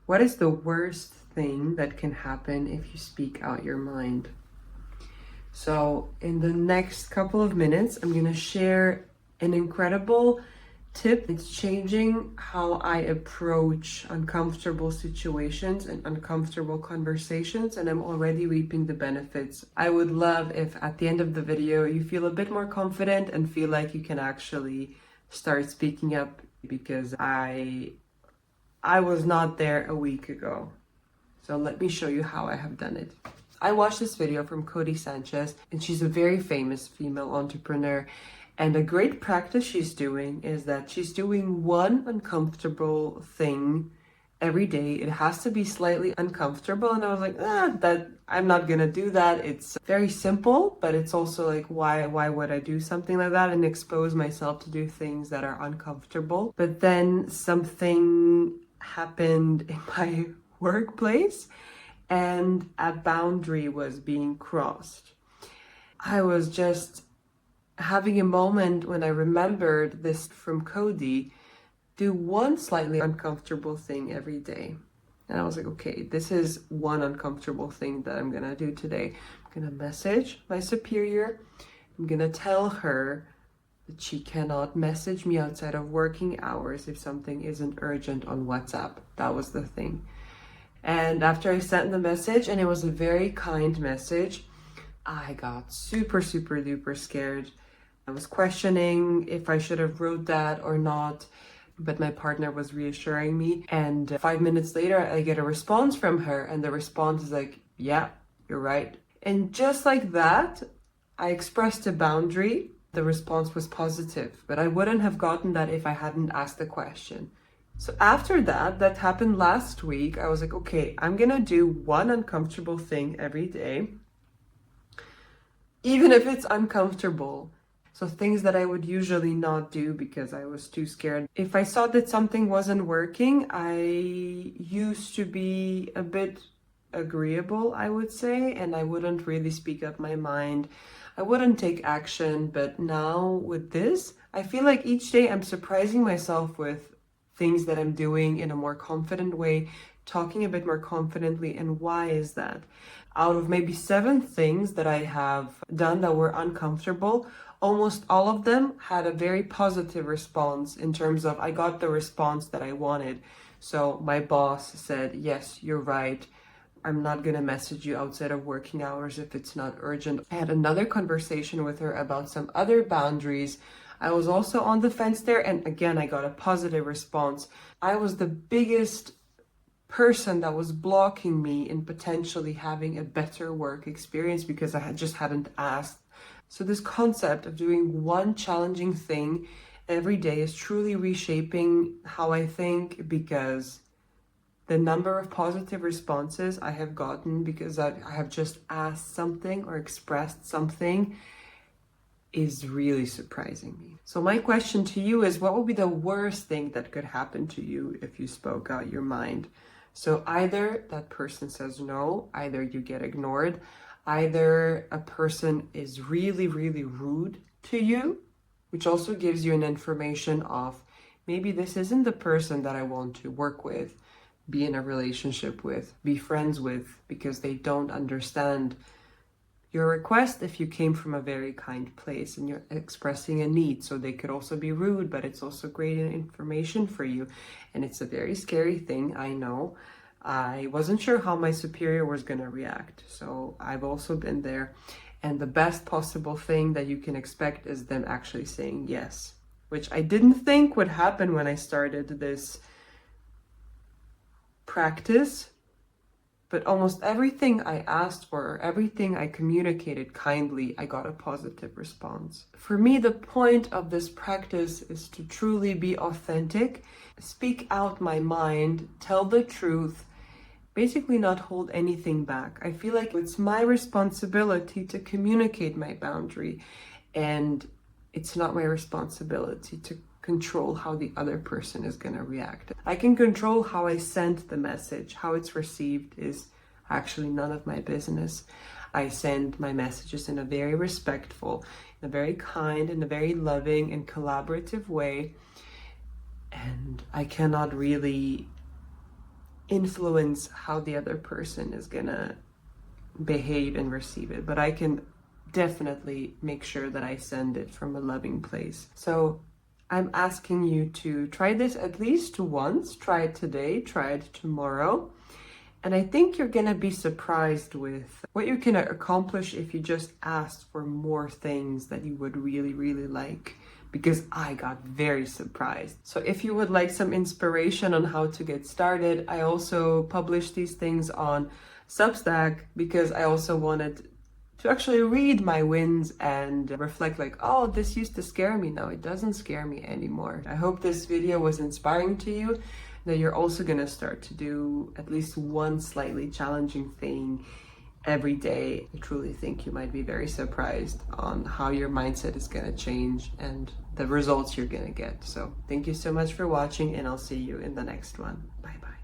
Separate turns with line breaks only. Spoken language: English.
What is the worst thing that can happen if you speak out your mind? So, in the next couple of minutes, I'm going to share an incredible tip. It's changing how I approach uncomfortable situations and uncomfortable conversations, and I'm already reaping the benefits. I would love if at the end of the video you feel a bit more confident and feel like you can actually start speaking up, because I was not there a week ago. So let me show you how I have done it. I watched this video from Codie Sanchez, and she's a very famous female entrepreneur. And a great practice she's doing is that she's doing one uncomfortable thing every day. It has to be slightly uncomfortable. And I was like, that I'm not gonna do that. It's very simple, but it's also like, why would I do something like that and expose myself to do things that are uncomfortable? But then something happened in my workplace, and a boundary was being crossed. I was just having a moment when I remembered this from Codie: do one slightly uncomfortable thing every day. And I was like, okay, this is one uncomfortable thing that I'm gonna do today. I'm gonna message my superior. I'm gonna tell her that she cannot message me outside of working hours if something isn't urgent on WhatsApp. That was the thing. And after I sent the message, and it was a very kind message, I got super duper scared. I was questioning if I should have wrote that or not, but my partner was reassuring me. And 5 minutes later, I get a response from her, and the response is like, yeah, you're right. And just like that, I expressed a boundary. The response was positive, but I wouldn't have gotten that if I hadn't asked the question. So after that happened last week, I was like, okay, I'm gonna do one uncomfortable thing every day, even if it's uncomfortable. So things that I would usually not do because I was too scared. If I saw that something wasn't working, I used to be a bit agreeable, I would say, and I wouldn't really speak up my mind. I wouldn't take action, but now with this, I feel like each day I'm surprising myself with things that I'm doing in a more confident way, talking a bit more confidently. And why is that? Out of maybe 7 things that I have done that were uncomfortable, almost all of them had a very positive response in terms of I got the response that I wanted. So my boss said, yes, you're right. I'm not going to message you outside of working hours if it's not urgent. I had another conversation with her about some other boundaries. I was also on the fence there, and again, I got a positive response. I was the biggest person that was blocking me in potentially having a better work experience because I just hadn't asked. So this concept of doing one challenging thing every day is truly reshaping how I think, because the number of positive responses I have gotten because I have just asked something or expressed something is really surprising me. So my question to you is, what would be the worst thing that could happen to you if you spoke out your mind? So either that person says no, either you get ignored, either a person is really rude to you, which also gives you an information of maybe this isn't the person that I want to work with, be in a relationship with, be friends with, because they don't understand your request if you came from a very kind place and you're expressing a need. So they could also be rude, but it's also great information for you. And it's a very scary thing, I know. I wasn't sure how my superior was going to react. So I've also been there. And the best possible thing that you can expect is them actually saying yes, which I didn't think would happen when I started this practice. But almost everything I asked for, everything I communicated kindly, I got a positive response. For me, the point of this practice is to truly be authentic, speak out my mind, tell the truth, basically not hold anything back. I feel like it's my responsibility to communicate my boundary, and it's not my responsibility to control how the other person is going to react. I can control how I send the message. How it's received is actually none of my business. I send my messages in a very respectful, in a very kind, in a very loving and collaborative way. And I cannot really influence how the other person is gonna behave and receive it, but I can definitely make sure that I send it from a loving place. So I'm asking you to try this at least once. Try it today, try it tomorrow. And I think you're gonna be surprised with what you can accomplish if you just ask for more things that you would really, really like, because I got very surprised. So if you would like some inspiration on how to get started, I also publish these things on Substack because I also wanted to actually read my wins and reflect like, oh, this used to scare me. Now it doesn't scare me anymore. I hope this video was inspiring to you, that you're also gonna start to do at least one slightly challenging thing every day. I truly think you might be very surprised on how your mindset is gonna change and the results you're gonna get. So thank you so much for watching, and I'll see you in the next one. Bye bye.